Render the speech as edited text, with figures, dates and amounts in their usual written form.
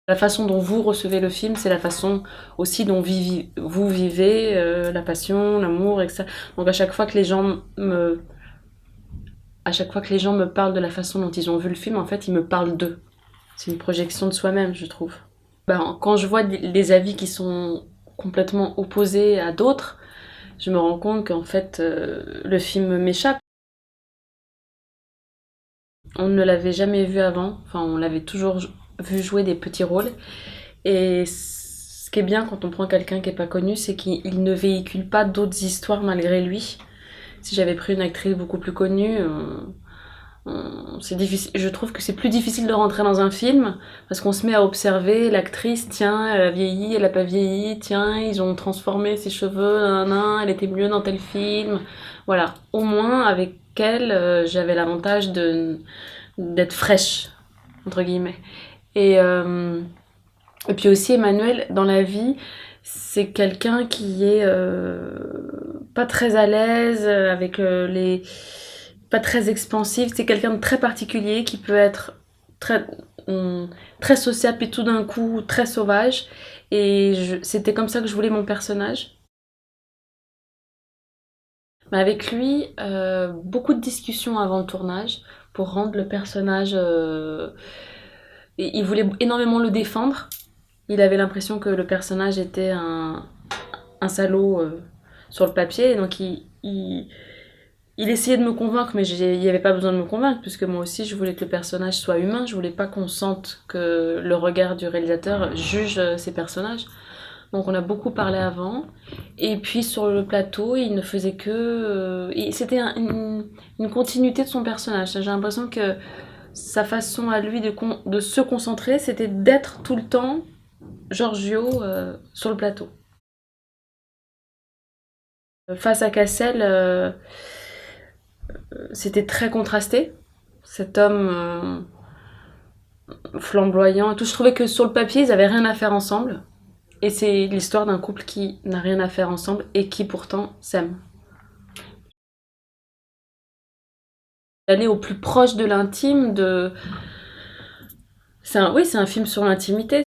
La façon dont vous recevez le film, c'est la façon aussi dont vous vivez la passion, l'amour, etc. Donc à chaque fois que les gens me parlent de la façon dont ils ont vu le film, en fait, ils me parlent d'eux. C'est une projection de soi-même, je trouve. Quand je vois des avis qui sont complètement opposés à d'autres, je me rends compte qu'en fait, le film m'échappe. On ne l'avait jamais vu avant, enfin, on l'avait toujours vu jouer des petits rôles. Et ce qui est bien quand on prend quelqu'un qui n'est pas connu, c'est qu'il ne véhicule pas d'autres histoires malgré lui. Si j'avais pris une actrice beaucoup plus connue, c'est difficile. Je trouve que c'est plus difficile de rentrer dans un film parce qu'on se met à observer l'actrice. Tiens, elle a vieilli, elle a pas vieilli. Tiens, ils ont transformé ses cheveux. Nan, elle était mieux dans tel film. Voilà. Au moins avec elle, j'avais l'avantage d'être fraîche entre guillemets. Et et puis aussi Emmanuel dans la vie, c'est quelqu'un qui est pas très à l'aise avec les pas très expansif, c'est quelqu'un de très particulier qui peut être très, très sociable puis tout d'un coup très sauvage. Et c'était comme ça que je voulais mon personnage. Mais avec lui, beaucoup de discussions avant le tournage pour rendre le personnage. Il voulait énormément le défendre. Il avait l'impression que le personnage était un salaud sur le papier. Et donc il essayait de me convaincre, mais il n'y avait pas besoin de me convaincre, puisque moi aussi je voulais que le personnage soit humain. Je voulais pas qu'on sente que le regard du réalisateur juge ses personnages. Donc on a beaucoup parlé avant. Et puis sur le plateau, il ne faisait que... c'était une continuité de son personnage. J'ai l'impression que sa façon à lui de se concentrer, c'était d'être tout le temps Giorgio sur le plateau. Face à Cassel, c'était très contrasté. Cet homme flamboyant et tout. Je trouvais que sur le papier, ils avaient rien à faire ensemble. Et c'est l'histoire d'un couple qui n'a rien à faire ensemble et qui pourtant s'aime. D'aller au plus proche de l'intime, de... Oui, c'est un film sur l'intimité.